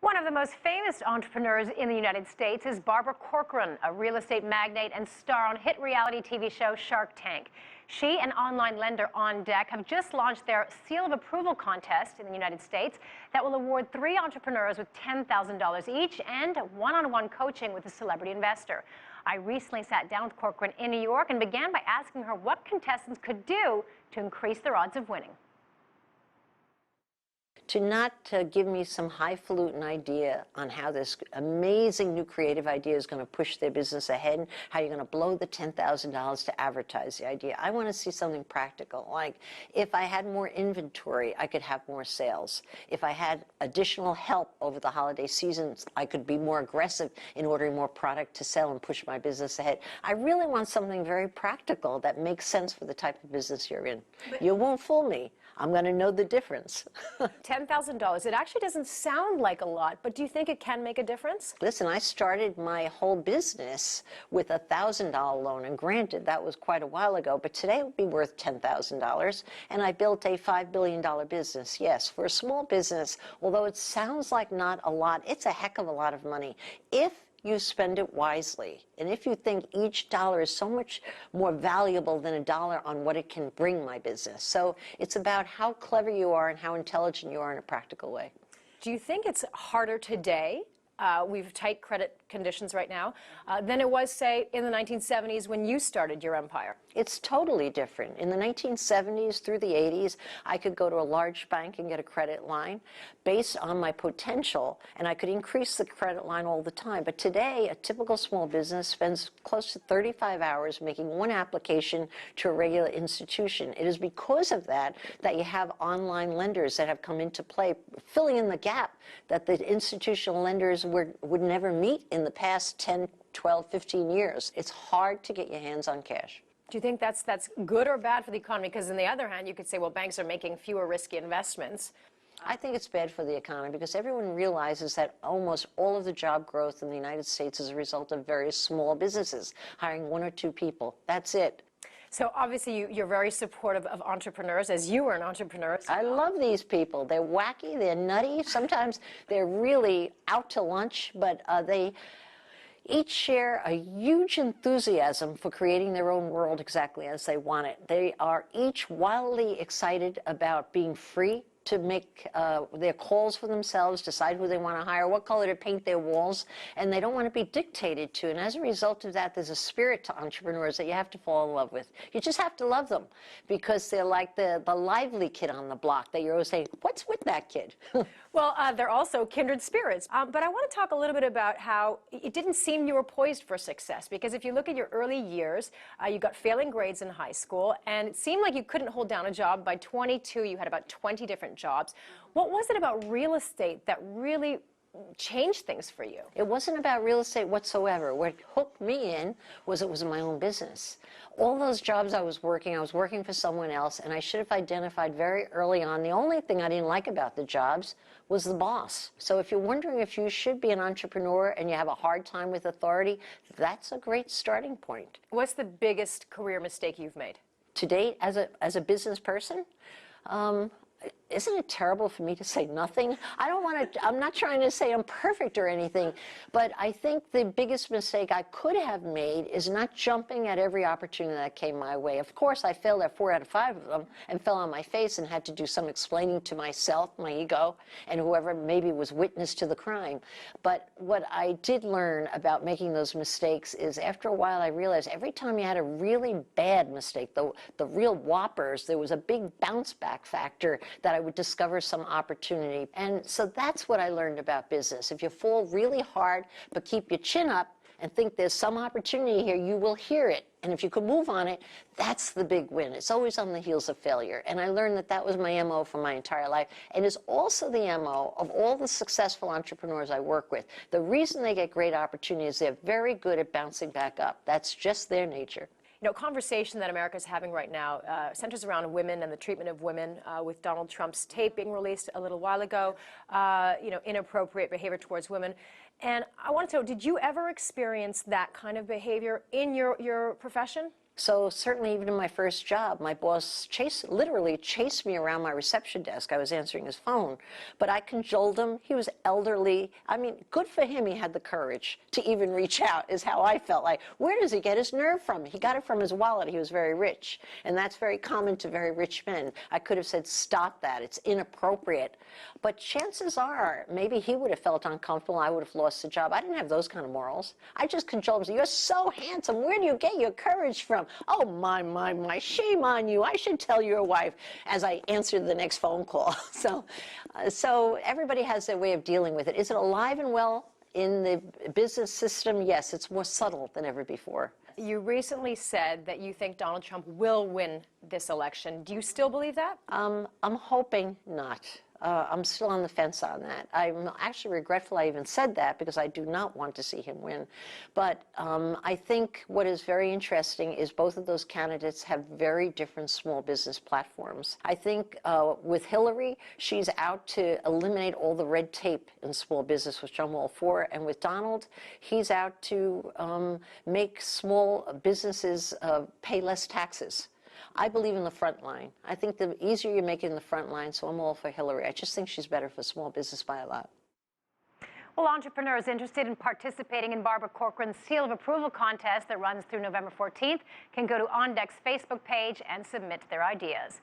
One of the most famous entrepreneurs in the United States is Barbara Corcoran, a real estate magnate and star on hit reality TV show Shark Tank. She and online lender OnDeck have just launched their Seal of Approval contest in the United States that will award 3 entrepreneurs with $10,000 each and one-on-one coaching with a celebrity investor. I recently sat down with Corcoran in New York and began by asking her what contestants could do to increase their odds of winning. To not give me some highfalutin idea on how this amazing new creative idea is going to push their business ahead and how you're going to blow the $10,000 to advertise the idea. I want to see something practical, like if I had more inventory, I could have more sales. If I had additional help over the holiday seasons, I could be more aggressive in ordering more product to sell and push my business ahead. I really want something very practical that makes sense for the type of business you're in. You won't fool me. I'm going to know the difference. $10,000. It actually doesn't sound like a lot, but do you think it can make a difference? Listen, I started my whole business with a $1,000 loan, and granted, that was quite a while ago, but today it would be worth $10,000, and I built a $5 billion business. Yes, for a small business, although it sounds like not a lot, it's a heck of a lot of money if you spend it wisely. And if you think each dollar is so much more valuable than a dollar on what it can bring my business. So it's about how clever you are and how intelligent you are in a practical way. Do you think it's harder today? We've tight credit conditions right now, than it was, say, in the 1970s when you started your empire? It's totally different. In the 1970s through the 80s, I could go to a large bank and get a credit line based on my potential, and I could increase the credit line all the time. But today, a typical small business spends close to 35 hours making one application to a regular institution. It is because of that that you have online lenders that have come into play, filling in the gap that the institutional lenders would never meet in the past 10, 12, 15 years. It's hard to get your hands on cash. Do you think that's good or bad for the economy? Because on the other hand, you could say, well, banks are making fewer risky investments. I think it's bad for the economy because everyone realizes that almost all of the job growth in the United States is a result of very small businesses, hiring 1 or 2 people. That's it. So obviously you're very supportive of entrepreneurs, as you were an entrepreneur. I love these people. They're wacky, they're nutty. Sometimes they're really out to lunch, but they each share a huge enthusiasm for creating their own world exactly as they want it. They are each wildly excited about being free to make their calls for themselves, decide who they want to hire, what color to paint their walls, and they don't want to be dictated to. And as a result of that, there's a spirit to entrepreneurs that you have to fall in love with. You just have to love them because they're like the lively kid on the block that you're always saying, what's with that kid? Well, they're also kindred spirits. But I want to talk a little bit about how it didn't seem you were poised for success, because if you look at your early years, you got failing grades in high school, and it seemed like you couldn't hold down a job. By 22, you had about 20 different jobs. What was it about real estate that really changed things for you? It wasn't about real estate whatsoever. What hooked me in was it was my own business. All those jobs I was working for someone else, and I should have identified very early on the only thing I didn't like about the jobs was the boss. So if you're wondering if you should be an entrepreneur and you have a hard time with authority, that's a great starting point. What's the biggest career mistake you've made? To date, as a business person, isn't it terrible for me to say nothing? I'm not trying to say I'm perfect or anything, but I think the biggest mistake I could have made is not jumping at every opportunity that came my way. Of course, I failed at 4 out of 5 of them and fell on my face and had to do some explaining to myself, my ego, and whoever maybe was witness to the crime. But what I did learn about making those mistakes is after a while I realized every time you had a really bad mistake, the real whoppers, there was a big bounce back factor that I would discover some opportunity. And so that's what I learned about business. If you fall really hard, but keep your chin up and think there's some opportunity here, you will hear it. And if you can move on it, that's the big win. It's always on the heels of failure. And I learned that that was my MO for my entire life. And it's also the MO of all the successful entrepreneurs I work with. The reason they get great opportunities, they're very good at bouncing back up. That's just their nature. You know, conversation that America is having right now centers around women and the treatment of women, with Donald Trump's tape being released a little while ago, you know, inappropriate behavior towards women. And I want to know, did you ever experience that kind of behavior in your profession? So certainly even in my first job, my boss literally chased me around my reception desk. I was answering his phone, but I cajoled him. He was elderly. I mean, good for him. He had the courage to even reach out, is how I felt. Like, where does he get his nerve from? He got it from his wallet. He was very rich, and that's very common to very rich men. I could have said, stop that. It's inappropriate. But chances are, maybe he would have felt uncomfortable. I would have lost the job. I didn't have those kind of morals. I just cajoled him. You're so handsome. Where do you get your courage from? Oh, my, shame on you. I should tell your wife, as I answered the next phone call. So everybody has their way of dealing with it. Is it alive and well in the business system? Yes, it's more subtle than ever before. You recently said that you think Donald Trump will win this election. Do you still believe that? I'm hoping not. I'm still on the fence on that. I'm actually regretful I even said that because I do not want to see him win. But I think what is very interesting is both of those candidates have very different small business platforms. I think with Hillary, she's out to eliminate all the red tape in small business, which I'm all for. And with Donald, he's out to make small businesses pay less taxes. I believe in the front line. I think the easier you make it in the front line, so I'm all for Hillary. I just think she's better for small business by a lot. Well, entrepreneurs interested in participating in Barbara Corcoran's Seal of Approval contest that runs through November 14th can go to OnDeck's Facebook page and submit their ideas.